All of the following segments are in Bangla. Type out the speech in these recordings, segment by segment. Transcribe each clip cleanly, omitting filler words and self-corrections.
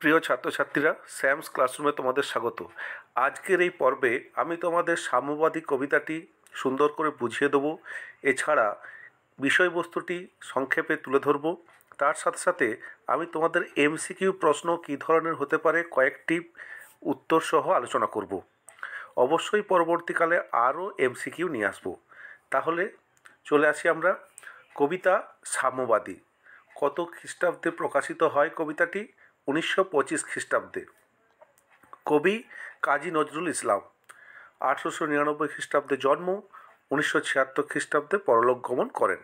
প্রিয় ছাত্রছাত্রীরা, স্যামস ক্লাসরুমে তোমাদের স্বাগত। আজকের এই পর্বে আমি তোমাদের সাম্যবাদী কবিতাটি সুন্দর করে বুঝিয়ে দেবো। এছাড়া বিষয়বস্তুটি সংক্ষেপে তুলে ধরব। তার সাথে সাথে আমি তোমাদের এমসিকিউ প্রশ্ন কী ধরনের হতে পারে কয়েকটি উত্তর সহ আলোচনা করব। অবশ্যই পরবর্তীকালে আরও এমসিকিউ নিয়ে আসব। তাহলে চলে আসি আমরা। কবিতা সাম্যবাদী কত খ্রিস্টাব্দে প্রকাশিত হয় কবিতাটি? 1925 খ্রিস্টাব্দে। কবি কাজী নজরুল ইসলাম। 1899 খ্রিস্টাব্দে জন্ম, 1976 খ্রিস্টাব্দে পরলোক গমন করেন।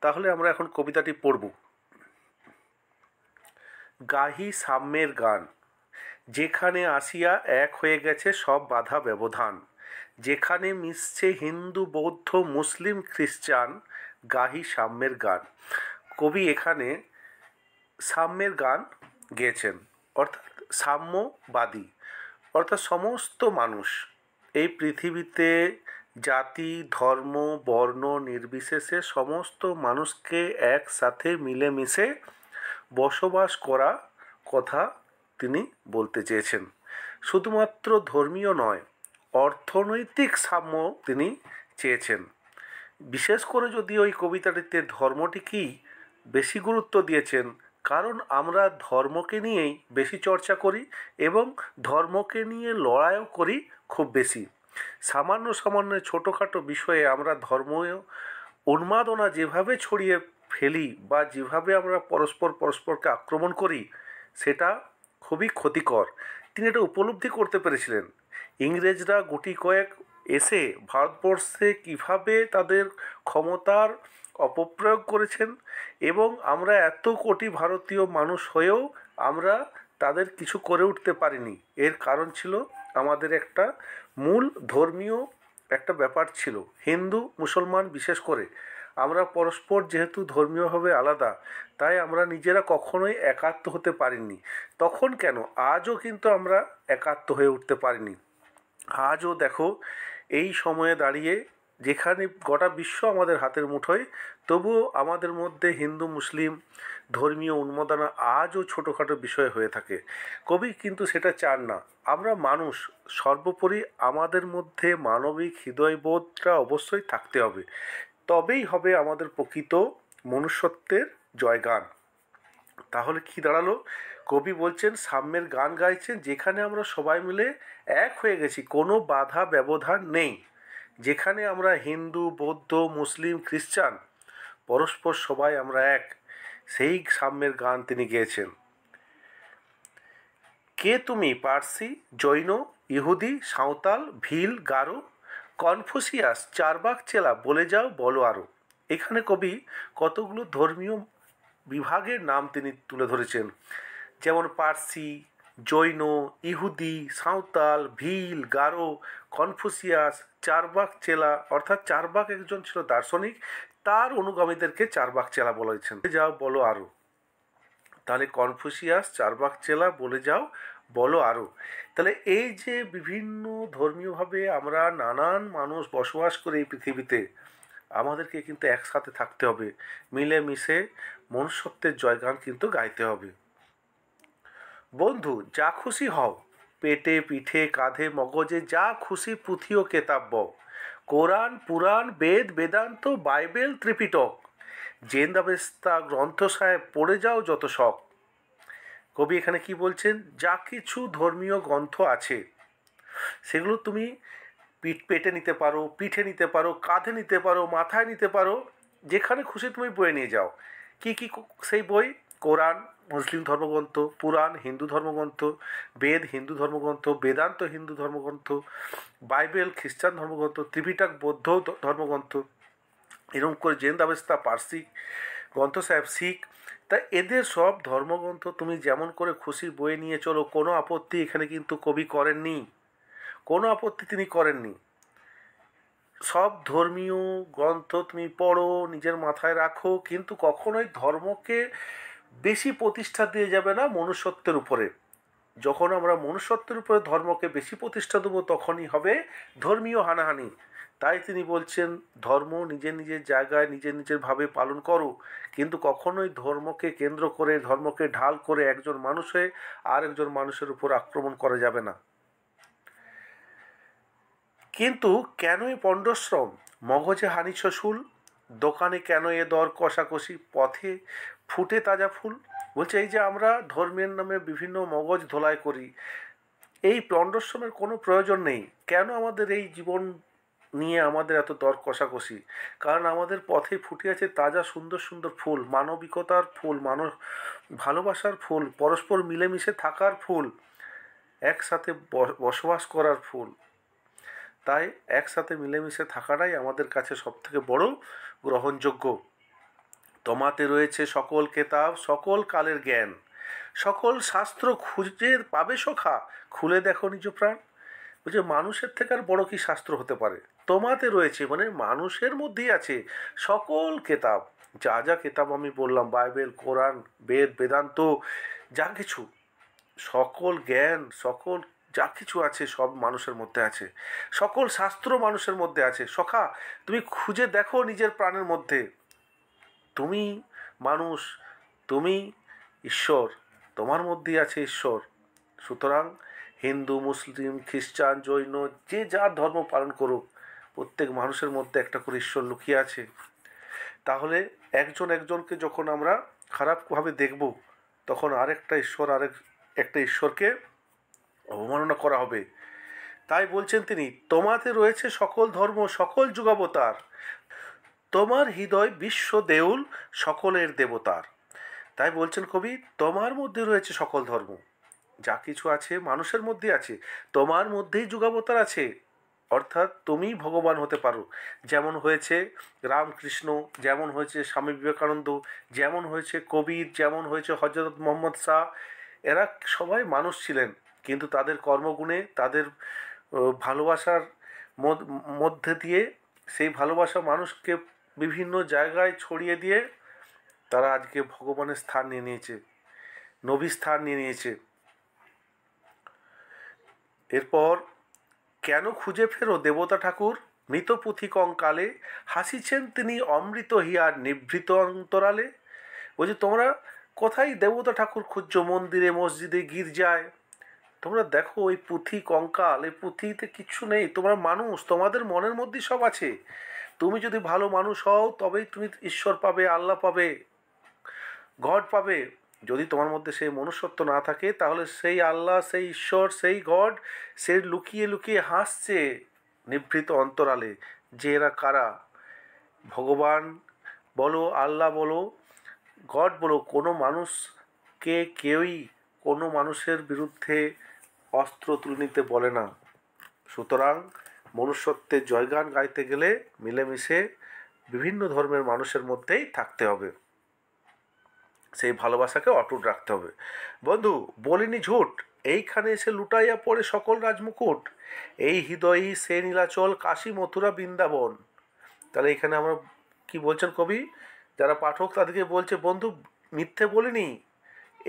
তাহলে আমরা এখন কবিতাটি পড়ব। গাহি সাম্যের গান, যেখানে আসিয়া এক হয়ে গেছে সব বাধা ব্যবধান, যেখানে মিশছে হিন্দু বৌদ্ধ মুসলিম খ্রিস্টান, গাহি সাম্যের গান। কবি এখানে সাম্যের গান গেয়েছেন, অর্থাৎ সাম্যবাদী, অর্থাৎ সমস্ত মানুষ এই পৃথিবীতে জাতি ধর্ম বর্ণ নির্বিশেষে সমস্ত মানুষকে একসাথে মিলেমিশে বসবাস করা কথা তিনি বলতে চেয়েছেন। শুধুমাত্র ধর্মীয় নয়, অর্থনৈতিক সাম্য তিনি চেয়েছেন। বিশেষ করে যদি ওই কবিতাটিতে ধর্মটিকেই বেশি গুরুত্ব দিয়েছেন, কারণ আমরা ধর্মকে নিয়েই বেশি চর্চা করি এবং ধর্মকে নিয়ে লড়াইও করি খুব বেশি। সামান্য সামান্য ছোটোখাটো বিষয়ে আমরা ধর্মীয় উন্মাদনা যেভাবে ছড়িয়ে ফেলি বা যেভাবে আমরা পরস্পরকে আক্রমণ করি, সেটা খুবই ক্ষতিকর। তিনি এটা উপলব্ধি করতে পেরেছিলেন। ইংরেজরা গুটি কয়েক এসে ভারতবর্ষে কিভাবে তাদের ক্ষমতার অপপ্রয়োগ করেছেন এবং আমরা এত কোটি ভারতীয় মানুষ হয়েও আমরা তাদের কিছু করে উঠতে পারিনি। এর কারণ ছিল আমাদের একটা মূল ধর্মীয় একটা ব্যাপার ছিল। হিন্দু মুসলমান বিশেষ করে আমরা পরস্পর যেহেতু ধর্মীয়ভাবে আলাদা, তাই আমরা নিজেরা কখনোই একাত্ম হতে পারিনি। তখন কেন, আজও কিন্তু আমরা একাত্ম হয়ে উঠতে পারিনি। আজও দেখো, এই সময়ে দাঁড়িয়ে যেখানে গোটা বিশ্ব আমাদের হাতের মুঠোয়, তবুও আমাদের মধ্যে হিন্দু মুসলিম ধর্মীয় উন্মাদনা আজও ছোটোখাটো বিষয় হয়ে থাকে। কবি কিন্তু সেটা চান না। আমরা মানুষ, সর্বোপরি আমাদের মধ্যে মানবিক হৃদয়বোধটা অবশ্যই থাকতে হবে, তবেই হবে আমাদের প্রকৃত মনুষ্যত্বের জয়গান। তাহলে কি দাঁড়ালো? কবি বলছেন সাম্যের গান গাইছেন, যেখানে আমরা সবাই মিলে এক হয়ে গেছি, কোনো বাধা ব্যবধান নেই। যেখানে আমরা হিন্দু বৌদ্ধ মুসলিম খ্রিস্টান পরস্পর সবাই আমরা এক, সেই সাম্যের গান তিনি গেয়েছেন। কে তুমি? পার্সি, জৈন, ইহুদি, সাঁওতাল, ভিল, গারো, কনফুসিয়াস, চারবাক চেলা, বলে যাও বলো আরও। এখানে কবি কতগুলো ধর্মীয় বিভাগের নাম তিনি তুলে ধরেছেন, যেমন পার্সি, জৈন, ইহুদি, সাঁওতাল, ভিল, গারো, কনফুসিয়াস, চারবাক চেলা, অর্থাৎ চারবাক একজন ছিল দার্শনিক, তার অনুগামীদেরকে চারবাক চেলা বলেছেন। যাও বলো আরও। তাহলে কনফুসিয়াস, চারবাক চেলা, বলে যাও বলো আরও। তাহলে এই যে বিভিন্ন ধর্মীয়ভাবে আমরা নানান মানুষ বসবাস করি এই পৃথিবীতে, আমাদেরকে কিন্তু একসাথে থাকতে হবে, মিলেমিশে মনুষ্যত্বের জয়গান কিন্তু গাইতে হবে। বন্ধু, যা খুশি হও, পেটে পিঠে কাঁধে মগজে যা খুশি পুঁথি ও কেতাব বও, কোরআন পুরাণ বেদ বেদান্ত বাইবেল ত্রিপিটক, জেন্দাবেস্তা গ্রন্থ সাহেব পড়ে যাও যত শখ। কবি এখানে কি বলছেন? যা কিছু ধর্মীয় গ্রন্থ আছে সেগুলো তুমি পেটে নিতে পারো, পিঠে নিতে পারো, কাঁধে নিতে পারো, মাথায় নিতে পারো, যেখানে খুশি তুমি বয়ে নিয়ে যাও। কি কি সেই বই? কোরআন মুসলিম ধর্মগ্রন্থ, পুরাণ হিন্দু ধর্মগ্রন্থ, বেদ হিন্দু ধর্মগ্রন্থ, বেদান্ত হিন্দু ধর্মগ্রন্থ, বাইবেল খ্রিস্টান ধর্মগ্রন্থ, ত্রিপিটক বৌদ্ধ ধর্মগ্রন্থ, এরকম করে জেন্দাবেস্তা পার্সি গ্রন্থ সাহেব শিখ। তা এদের সব ধর্মগ্রন্থ তুমি যেমন করে খুশি বয়ে নিয়ে চলো, কোনো আপত্তি এখানে কিন্তু কবি করেননি, কোনো আপত্তি তিনি করেননি। সব ধর্মীয় গ্রন্থ তুমি পড়ো, নিজের মাথায় রাখো, কিন্তু কখনোই ধর্মকে বেশি প্রতিষ্ঠা দিয়ে যাবে না মনুষ্যত্বের উপরে। যখন আমরা মনুষ্যত্বের উপরে ধর্মকে বেশি প্রতিষ্ঠা দেবো, তখনই হবে ধর্মীয় হানাহানি। তাই তিনি বলছেন ধর্ম নিজের নিজের জায়গায় নিজের নিজের ভাবে পালন করো, কিন্তু কখনোই ধর্মকে কেন্দ্র করে, ধর্মকে ঢাল করে একজন মানুষ হয়ে আর একজন মানুষের উপর আক্রমণ করা যাবে না। কিন্তু কেন এই পণ্ডশ্রম, মগজে হানিছ শুল, দোকানে কেন এ দর কষাকষি, পথে ফুটে তাজা ফুল? বলছে এই যে আমরা ধর্মের নামে বিভিন্ন মগজ ধোলাই করি, এই পণ্ডশ্রমের কোনো প্রয়োজন নেই। কেন আমাদের এই জীবন নিয়ে আমাদের এত দর কষাকষি? কারণ আমাদের পথে ফুটে আছে তাজা সুন্দর সুন্দর ফুল, মানবিকতার ফুল, ভালোবাসার ফুল, পরস্পর মিলেমিশে থাকার ফুল, একসাথে বসবাস করার ফুল। তাই একসাথে মিলেমিশে থাকাটাই আমাদের কাছে সবথেকে বড় গ্রহণযোগ্য। তোমাতে রয়েছে সকল কেতাব, সকল কালের জ্ঞান, সকল শাস্ত্র খুঁজে পাবে সখা, খুলে দেখো নিজ প্রাণ। বলছে মানুষের থেকে আর বড় কি শাস্ত্র হতে পারে? তোমাতে রয়েছে মানে মানুষের মধ্যেই আছে সকল কেতাব, যা যা কেতাব আমি বললাম, বাইবেল, কোরআন, বেদ, বেদান্ত, যা কিছু, সকল জ্ঞান, সকল যা কিছু আছে সব মানুষের মধ্যে আছে, সকল শাস্ত্র মানুষের মধ্যে আছে। সখা তুমি খুঁজে দেখো নিজের প্রাণের মধ্যে, তুমি মানুষ, তুমি ঈশ্বর, তোমার মধ্যেই আছে ঈশ্বর। সুতরাং হিন্দু, মুসলিম, খ্রিস্টান, জৈন, যে যার ধর্ম পালন করুক, প্রত্যেক মানুষের মধ্যে একটা করে ঈশ্বর লুকিয়ে আছে। তাহলে একজন একজনকে যখন আমরা খারাপভাবে দেখব, তখন একটা ঈশ্বরকে অবমাননা করা হবে। তাই বলছেন তিনি, তোমাতে রয়েছে সকল ধর্ম, সকল যুগাবতার, তোমার হৃদয় বিশ্ব দেউল, সকলের দেবতার। তাই বলছেন কবি, তোমার মধ্যে রয়েছে সকল ধর্ম, যা কিছু আছে মানুষের মধ্যে আছে, তোমার মধ্যেই যুগাবতার আছে, অর্থাৎ তুমি ভগবান হতে পারো। যেমন হয়েছে রামকৃষ্ণ, যেমন হয়েছে স্বামী বিবেকানন্দ, যেমন হয়েছে কবির, যেমন হয়েছে হযরত মোহাম্মদ শাহ, এরা সবাই মানুষ ছিলেন, কিন্তু তাদের কর্মগুণে, তাদের ভালোবাসার মধ্যে দিয়ে, সেই ভালোবাসা মানুষকে বিভিন্ন জায়গায় ছড়িয়ে দিয়ে তারা আজকে ভগবানের স্থান নিয়ে নিয়েছে, নবী স্থান নিয়ে নিয়েছে। এরপর কেন খুঁজে ফেরো দেবতা ঠাকুর, মৃত পুঁথি কঙ্কালে, হাসিছেন তিনি অমৃত হিয়ার নিভৃত অন্তরালে। বলছে তোমরা কোথায় দেবতা ঠাকুর খুঁজছো? মন্দিরে, মসজিদে, গির্জায়। তোমরা দেখো ওই পুঁথি কঙ্কাল, এই পুঁথিতে কিচ্ছু নেই। তোমরা মানুষ, তোমাদের মনের মধ্যেই সব আছে। তুমি যদি ভালো মানুষ হও তবেই তুমি ঈশ্বর পাবে, আল্লাহ পাবে, গড পাবে। যদি তোমার মধ্যে সেই মনুষ্যত্ব না থাকে, তাহলে সেই আল্লাহ, সেই ঈশ্বর, সেই গড, সে লুকিয়ে লুকিয়ে হাসছে নিভৃত অন্তরালে। যে এরা কারা? ভগবান বলো, আল্লাহ বলো, গড বলো, কোনো মানুষকে কেউই কোনো মানুষের বিরুদ্ধে অস্ত্র তুলে নিতে বলে না। সুতরাং মনুষ্যত্বের জয়গান গাইতে গেলে মিলেমিশে বিভিন্ন ধর্মের মানুষের মধ্যেই থাকতে হবে, সেই ভালোবাসাকে অটুট রাখতে হবে। বন্ধু বলিনি ঝুট, এইখানে এসে লুটাইয়া পড়ে সকল রাজমুকুট, এই হৃদয়ই সে নীলাচল, কাশী, মথুরা, বৃন্দাবন। তাহলে এখানে আমরা কি বলছেন কবি? যারা পাঠক তাদেরকে বলছে, বন্ধু মিথ্যে বলিনি,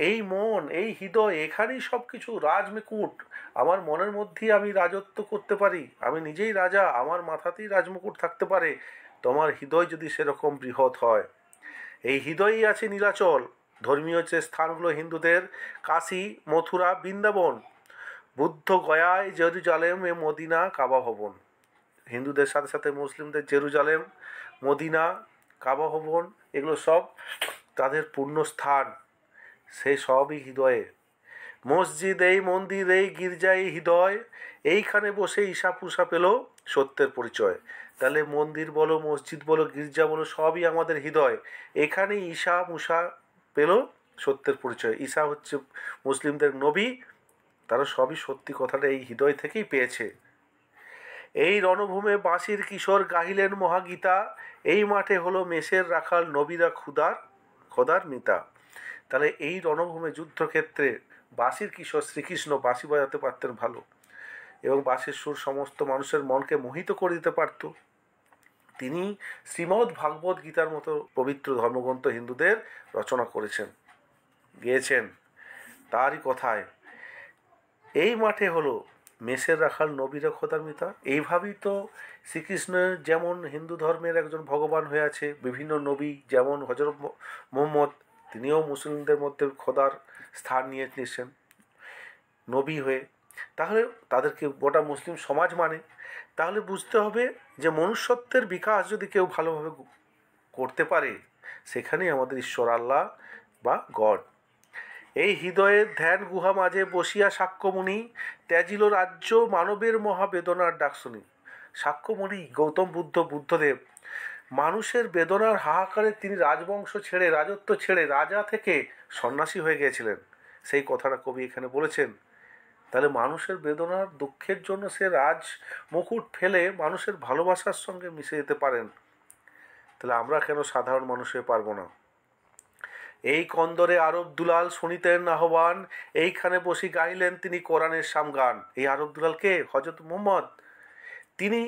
এই মন, এই হৃদয়, এখানেই সব কিছু রাজমুকুট। আমার মনের মধ্যেই আমি রাজত্ব করতে পারি, আমি নিজেই রাজা, আমার মাথাতেই রাজমুকুট থাকতে পারে। তোমার হৃদয় যদি সেরকম বৃহৎ হয়, এই হৃদয়েই আছে নীলাচল। ধর্মীয় যে স্থানগুলো হিন্দুদের, কাশী, মথুরা, বৃন্দাবন, বুদ্ধ গয়ায়, জেরুজালেম, এ মদিনা, কাবা ভবন। হিন্দুদের সাথে সাথে মুসলিমদের জেরুজালেম, মদিনা, কাবা ভবন, এগুলো সব তাদের পূর্ণ স্থান, সেই সবই হৃদয়ে। মসজিদ এই, মন্দির এই, গির্জা এই, হৃদয়, এইখানে বসে ঈশা পূষা পেল সত্যের পরিচয়। তাহলে মন্দির বলো, মসজিদ বলো, গির্জা বলো, সবই আমাদের হৃদয়। এখানেই ঈশা মূষা পেল সত্যের পরিচয়। ঈশা হচ্ছে মুসলিমদের নবী, তারা সবই সত্যি কথাটা এই হৃদয় থেকেই পেয়েছে। এই রণভূমে বাঁশির কিশোর গাহিলেন মহাগীতা, এই মাঠে হলো মেষের রাখাল, নবীরা খোদার মিতা। তাহলে এই রণভূমে, যুদ্ধক্ষেত্রে বাঁশির কিশোর শ্রীকৃষ্ণ বাঁশি বাজাতে পারতেন ভালো, এবং বাঁশির সুর সমস্ত মানুষের মনকে মোহিত করে দিতে পারত। তিনি শ্রীমদ্ ভাগবত গীতার মতো পবিত্র ধর্মগ্রন্থ হিন্দুদের রচনা করেছেন, গেয়েছেন। তারই কথায় এই মাঠে হলো মেষের রাখাল নবীরা খোদার মিতা। এইভাবেই তো শ্রীকৃষ্ণের যেমন হিন্দু ধর্মের একজন ভগবান হয়ে আছে, বিভিন্ন নবী যেমন হজরত মোহাম্মদ, তিনিও মুসলিমদের মধ্যে খোদার স্থান নিয়ে নিয়েছেন নবী হয়ে। তাহলে তাদেরকে গোটা মুসলিম সমাজ মানে। তাহলে বুঝতে হবে যে মনুষ্যত্বের বিকাশ যদি কেউ ভালোভাবে করতে পারে, সেখানেই আমাদের ঈশ্বর আল্লাহ বা গড। এই হৃদয়ের ধ্যান গুহা মাঝে বসিয়া সাক্ষ্যমণি ত্যাজিল রাজ্য মানবের মহাবেদনার ডাক শুনি। সাক্ষ্যমণি গৌতম বুদ্ধদেব মানুষের বেদনার হাহাকারে তিনি রাজবংশ ছেড়ে, রাজত্ব ছেড়ে রাজা থেকে সন্ন্যাসী হয়ে গিয়েছিলেন। সেই কথাটা কবি এখানে বলেছেন। তাহলে মানুষের বেদনার দুঃখের জন্য সে রাজ মুকুট ফেলে মানুষের ভালোবাসার সঙ্গে মিশে যেতে পারেন। তাহলে আমরা কেন সাধারণ মানুষ হয়ে পারবো না? এই কন্দরে আরব দুলাল শুনিতেন আহ্বান, এইখানে বসি গাইলেন তিনি কোরআনের সামগান। এই আরব দুলালকে হজরত মুহাম্মদ, তিনি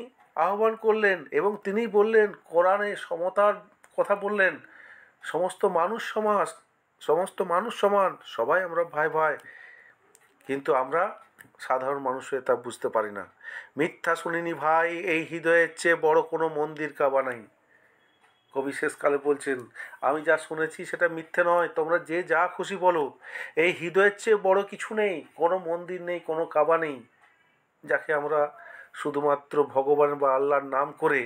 আহ্বান করলেন এবং তিনি বললেন কোরআনে সমতার কথা বললেন। সমস্ত মানুষ সমান, সবাই আমরা ভাই ভাই। কিন্তু আমরা সাধারণ মানুষ হয়ে তা বুঝতে পারি না। মিথ্যা শুনিনি ভাই, এই হৃদয়ের চেয়ে বড় কোনো মন্দির কাবা নাই। কবি শেষকালে বলছেন, আমি যা শুনেছি সেটা মিথ্যে নয়, তোমরা যে যা খুশি বলো, এই হৃদয়ের চেয়ে বড় কিছু নেই, কোনো মন্দির নেই, কোনো কাবা নেই, যাকে আমরা শুধুমাত্র ভগবান বা আল্লাহর নাম করে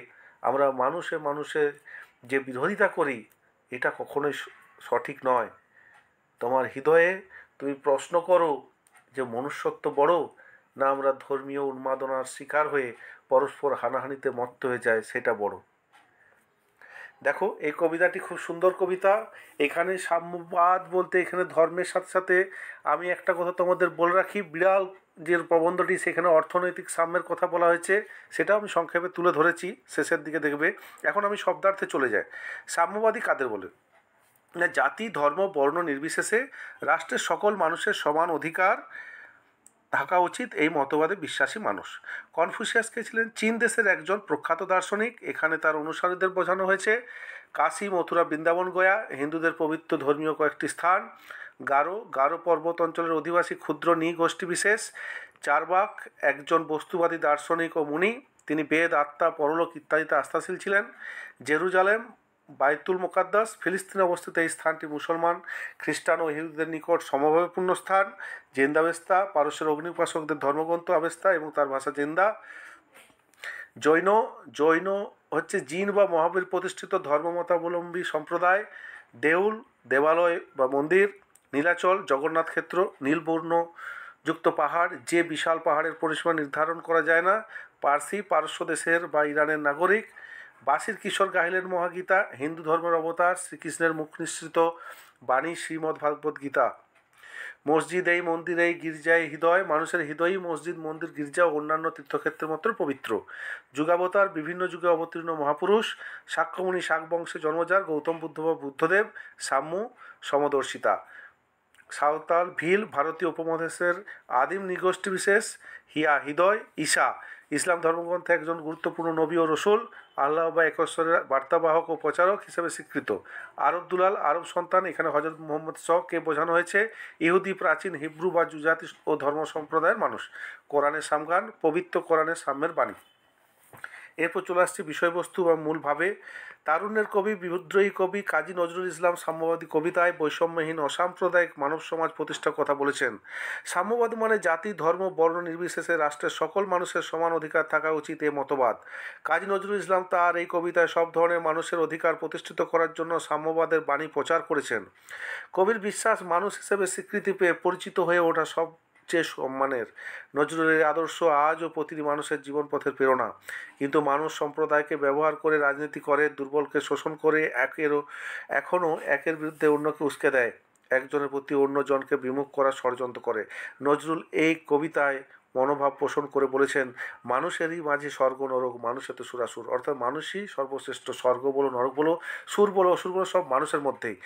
আমরা মানুষের যে বিরোধিতা করি, এটা কখনোই সঠিক নয়। তোমার হৃদয়ে তুমি প্রশ্ন করো যে মনুষ্যত্ব বড়, না আমরা ধর্মীয় উন্মাদনার শিকার হয়ে পরস্পর হানাহানিতে মত্ত হয়ে যায়, সেটা বড়। দেখো, এই কবিতাটি খুব সুন্দর কবিতা। এখানে সাম্যবাদ বলতে এখানে ধর্মের সাথে সাথে আমি একটা কথা তোমাদের বলে রাখি, বিড়াল যে প্রবন্ধটি সেখানে অর্থনৈতিক সাম্যের কথা বলা হয়েছে, সেটা আমি সংক্ষেপে তুলে ধরেছি, শেষের দিকে দেখবে। এখন আমি শব্দার্থে চলে যাই। সাম্যবাদী কাদের বলে? না, জাতি ধর্ম বর্ণ নির্বিশেষে রাষ্ট্রের সকল মানুষের সমান অধিকার থাকা উচিত, এই মতবাদে বিশ্বাসী মানুষ। কনফুসিয়াস কে ছিলেন? চীন দেশের একজন প্রখ্যাত দার্শনিক। এখানে তার অনুসারীদের বোঝানো হয়েছে কাশী, মথুরা, বৃন্দাবন, গয়া হিন্দুদের পবিত্র ধর্মীয় কয়েকটি স্থান। গারো পর্বত অঞ্চলের অধিবাসী ক্ষুদ্র নৃগোষ্ঠী বিশেষ। চারবাক একজন বস্তুবাদী দার্শনিক ও মুনি, তিনি বেদ, আত্মা, পরলোক ইত্যাদিতে আস্থাশীল ছিলেন। জেরুজালেম, বাইতুল মুকাদ্দাস, ফিলিস্তিনে অবস্থিত এই স্থানটি মুসলমান, খ্রিস্টান ও ইহুদিদের নিকট সমভাবেপূর্ণ স্থান। জেন্দাবেস্তা পারস্যের অগ্নি উপাসকদের ধর্মগ্রন্থ আবেস্তা এবং তার ভাষা জেন্দা। জৈন হচ্ছে জিন বা মহাবীর প্রতিষ্ঠিত ধর্মমতাবলম্বী সম্প্রদায়। দেউল, দেবালয় বা মন্দির। নীলাচল, জগন্নাথ ক্ষেত্র, নীলবর্ণ যুক্ত পাহাড়, যে বিশাল পাহাড়ের পরিসীমা নির্ধারণ করা যায় না। পার্সি, পারস্য দেশের বা ইরানের নাগরিক। বাসির কিশোর গাহিলেন মহাগীতা, হিন্দু ধর্মের অবতার, শ্রীকৃষ্ণের মুখ নিঃসৃত বাণী শ্রীমদ্ ভাগবত গীতা। মসজিদ, এই মন্দির, এই গির্জায় হৃদয়, মানুষের হৃদয়ই মসজিদ, মন্দির, গির্জা ও অন্যান্য তীর্থক্ষেত্রের মতো পবিত্র। যুগাবতার, বিভিন্ন যুগে অবতীর্ণ মহাপুরুষ। শাক্যমুনি, শাক বংশে জন্মজার, গৌতম বুদ্ধ বা বুদ্ধদেব। সাম্য, সমদর্শিতা। সাঁওতাল, ভিল ভারতীয় উপমহাদেশের আদিম নৃগোষ্ঠী বিশেষ। হৃদয়, ঈশা ইসলাম ধর্মগ্রন্থে একজন গুরুত্বপূর্ণ নবী ও রসুল, আল্লাহ বা একশ্বরের বার্তাবাহক ও প্রচারক হিসেবে স্বীকৃত। আরব দুলাল, আরব সন্তান, এখানে হজরত মুহাম্মদ কে বোঝানো হয়েছে। ইহুদি, প্রাচীন হিব্রু বা জুজাতি ও ধর্ম সম্প্রদায়ের মানুষ। কোরআনের সামগান, পবিত্র কোরআনের সাম্যের বাণী। এরপর চলে আসছে বিষয়বস্তু বা মূলভাবে। তারুণ্যের কবি, বিদ্রোহী কবি কাজী নজরুল ইসলাম সাম্যবাদী কবিতায় বৈষম্যহীন অসাম্প্রদায়িক মানব সমাজ প্রতিষ্ঠার কথা বলেছেন। সাম্যবাদ মানে জাতি ধর্ম বর্ণ নির্বিশেষে রাষ্ট্রের সকল মানুষের সমান অধিকার থাকা উচিত, এ মতবাদ। কাজী নজরুল ইসলাম তার এই কবিতায় সব ধরনের মানুষের অধিকার প্রতিষ্ঠিত করার জন্য সাম্যবাদের বাণী প্রচার করেছেন। কবির বিশ্বাস, মানুষ হিসেবে স্বীকৃতি পেয়ে পরিচিত হয়ে ওঠা সবচেয়ে সম্মানের। নজরুলের আদর্শ আজও প্রতিটি মানুষের জীবন পথের প্রেরণা। কিন্তু মানুষ সম্প্রদায়কে ব্যবহার করে রাজনীতি করে, দুর্বলকে শোষণ করে, এখনও একের বিরুদ্ধে অন্যকে উস্কে দেয়, একজনের প্রতি অন্যজনকে বিমুখ করার ষড়যন্ত্র করে। নজরুল এই কবিতায় মনোভাব পোষণ করে বলেছেন, মানুষেরই মাঝে স্বর্গ নরক, মানুষের তো সুরাসুর, অর্থাৎ মানুষই সর্বশ্রেষ্ঠ। স্বর্গ বলো, নরক বলো, সুর বলো, অসুর বলো, সব মানুষের মধ্যেই।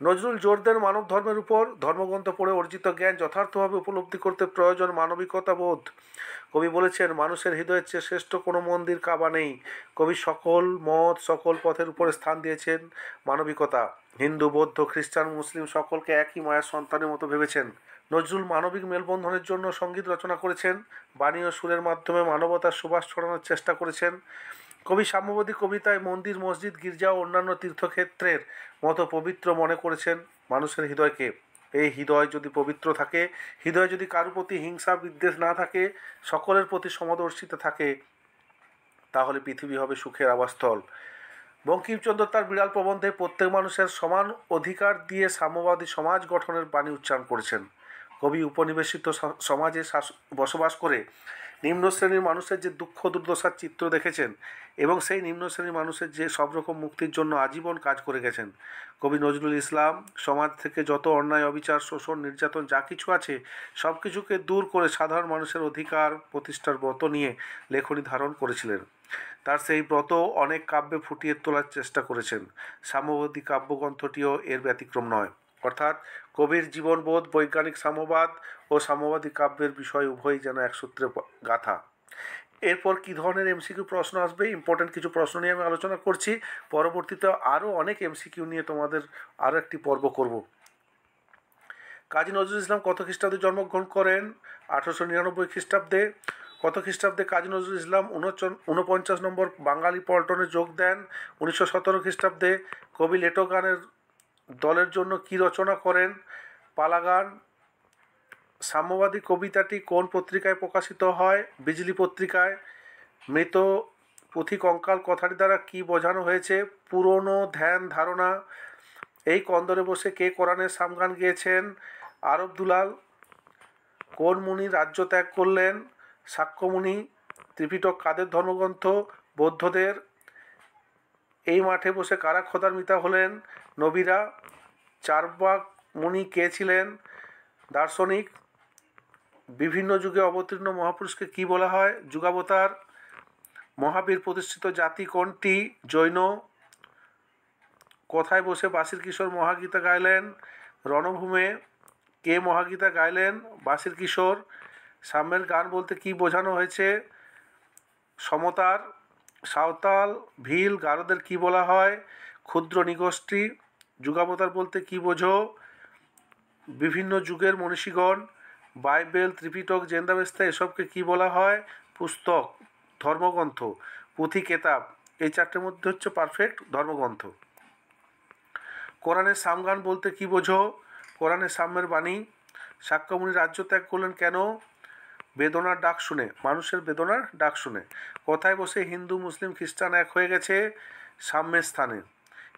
নজরুল জোর দেন মানব ধর্মের উপর। ধর্মগ্রন্থ পড়ে অর্জিত জ্ঞান যথার্থভাবে উপলব্ধি করতে প্রয়োজন মানবিকতা বোধ। কবি বলেছেন, মানুষের হৃদয়ের চেয়ে শ্রেষ্ঠ কোনো মন্দির কাবা নেই। কবি সকল মত সকল পথের উপরে স্থান দিয়েছেন মানবিকতা। হিন্দু, বৌদ্ধ, খ্রিস্টান, মুসলিম সকলকে একই মায়ের সন্তানের মতো ভেবেছেন। নজরুল মানবিক মেলবন্ধনের জন্য সঙ্গীত রচনা করেছেন, বাণী ও সুরের মাধ্যমে মানবতার সুবাস ছড়ানোর চেষ্টা করেছেন। কবি সাম্যবাদী কবিতায় মন্দির, মসজিদ, গির্জা ও অন্যান্য তীর্থক্ষেত্রের মতো পবিত্র মনে করেছেন মানুষের হৃদয়কে। এই হৃদয় যদি পবিত্র থাকে, হৃদয়ে যদি কারো প্রতি হিংসা বিদ্বেষ না থাকে, সকলের প্রতি সমদর্শিতা থাকে, তাহলে পৃথিবী হবে সুখের আবাসস্থল। বঙ্কিমচন্দ্র তার বিড়াল প্রবন্ধে প্রত্যেক মানুষের সমান অধিকার দিয়ে সাম্যবাদী সমাজ গঠনের বাণী উচ্চারণ করেছেন। কবি উপনিবেশিত সমাজে বসবাস করে নিম্ন শ্রেণীর মানুষের যে দুঃখ দুর্দশার চিত্র দেখেছেন এবং সেই নিম্ন শ্রেণীর মানুষের যে সব রকম মুক্তির জন্য আজীবন কাজ করে গেছেন। কবি নজরুল ইসলাম সমাজ থেকে যত অন্যায়, অবিচার, শোষণ, নির্যাতন যা কিছু আছে সব কিছুকে দূর করে সাধারণ মানুষের অধিকার প্রতিষ্ঠার ব্রত নিয়ে লেখনী ধারণ করেছিলেন। তার সেই ব্রত অনেক কাব্যে ফুটিয়ে তোলার চেষ্টা করেছেন। সাম্যবাদী কাব্যগ্রন্থটিও এর ব্যতিক্রম নয়। অর্থাৎ কবির জীবনবোধ, বৈজ্ঞানিক সাম্যবাদ ও সাম্যবাদী কাব্যের বিষয় উভয়ই যেন এক সূত্রে গাথা। এরপর কী ধরনের এমসিকিউ প্রশ্ন আসবে, ইম্পর্টেন্ট কিছু প্রশ্ন নিয়ে আমি আলোচনা করছি। পরবর্তীতে আরও অনেক এমসিকিউ নিয়ে তোমাদের আরও একটি পর্ব করব। কাজী নজরুল ইসলাম কত খ্রিস্টাব্দে জন্মগ্রহণ করেন? 1899 খ্রিস্টাব্দে। কত খ্রিস্টাব্দে কাজী নজরুল ইসলাম 49 নম্বর বাঙালি পল্টনে যোগ দেন? 1917 খ্রিস্টাব্দে। কবি লেটো গানের দলের জন্য কি রচনা করেন? পালাগান। সাম্যবাদী কবিতাটি কোন পত্রিকায় প্রকাশিত হয়? বিজলি পত্রিকায়। মৃত পুঁথি কঙ্কাল কথাটি দ্বারা কি বোঝানো হয়েছে? পুরনো ধ্যান ধারণা। এই কন্দরে বসে কে কোরআনের সামগান গেয়েছেন? আরব দুলাল। কোন মুনি রাজ্য ত্যাগ করলেন? শাক্যমুনি। ত্রিপিটক কাদের ধর্মগ্রন্থ? বৌদ্ধদের। এই মাঠে বসে কারা খোদার মিতা হলেন? নবীরা। চার্বাক মুনি কে ছিলেন? দার্শনিক। বিভিন্ন যুগে অবতীর্ণ মহাপুরুষকে কি বলা হয়? যুগাবতার। মহাবীর প্রতিষ্ঠিত জাতি কোনটি? জৈন। কোথায় বসে বাসির কিশোর মহাগীতা গাইলেন? রণভূমে। কে মহাগীতা গাইলেন? বাসির কিশোর। সাম্যের গান বলতে কি বোঝানো হয়েছে? সমতার। সাঁওতাল, ভিল, গারোদের কি বলা হয়? ক্ষুদ্র নিগোষ্ঠী। যুগাবতার বলতে কি বোঝো? বিভিন্ন যুগের মনীষীগণ। বাইবেল, ত্রিপিটক, জেন্দাবেস্তা এসবকে কি বলা হয়? পুস্তক, ধর্মগ্রন্থ। পুঁথি, কেতাব। এই চারটের মধ্যে হচ্ছে পারফেক্ট ধর্মগ্রন্থ। কোরআনের সামগান বলতে কি বোঝো? কোরআনের সাম্যের বাণী। শাক্যমুনি রাজ্য ত্যাগ করলেন কেন? বেদনার ডাক শুনে, মানুষের বেদনার ডাক শুনে। কোথায় বসে হিন্দু, মুসলিম, খ্রিস্টান এক হয়ে গেছে? সাম্যের স্থানে।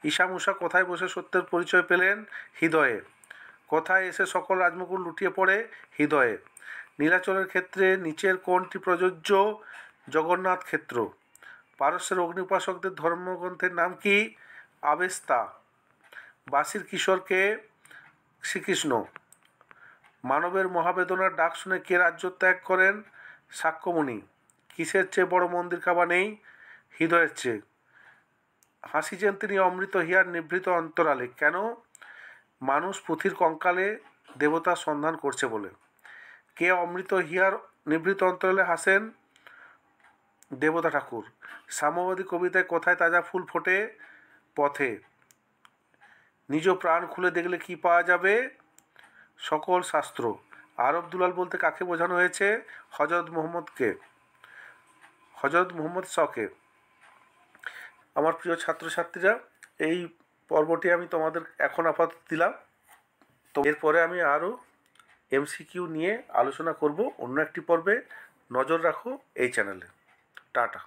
ঈশা মুসা কোথায় বসে সত্যের পরিচয় পেলেন? হৃদয়ে। কোথায় এসে সকল রাজমুকুট লুটিয়ে পড়ে? হৃদয়ে। নীলাচলের ক্ষেত্রে নিচের কোনটি প্রযোজ্য? জগন্নাথ ক্ষেত্র। পারস্যের অগ্নি উপাসকদের ধর্মগ্রন্থের নাম কি? আবেস্তা। বাসির কিশোরকে? শ্রীকৃষ্ণ। মানবের মহাবেদনার ডাক শুনে কে রাজ্য ত্যাগ করেন? শাক্যমুনি। কিসের চেয়ে বড় মন্দির কাবা নেই? হৃদয়ের চেয়ে। হাসিছেন তিনি অমৃত হিয়ার নিভৃত অন্তরালে কেন? মানুষ পুঁথির কঙ্কালে দেবতার সন্ধান করছে বলে। কে অমৃত হিয়ার নিভৃত অন্তরালে হাসেন? দেবতা ঠাকুর। সাম্যবাদী কবিতায় কোথায় তাজা ফুল ফোটে? পথে। নিজ প্রাণ খুলে দেখলে কি পাওয়া যাবে? সকল শাস্ত্র। আরব দুলাল বলতে কাকে বোঝানো হয়েছে? হজরত মুহাম্মদকে, হজরত মুহাম্মদ শকে। আমার প্রিয় ছাত্রছাত্রীরা, এই পর্বটি আমি তোমাদের এখন আপাতত দিলাম। তো এরপরে আমি আরও এমসিকিউ নিয়ে আলোচনা করব অন্য একটি পর্বে। নজর রাখো এই চ্যানেলে। টাটা।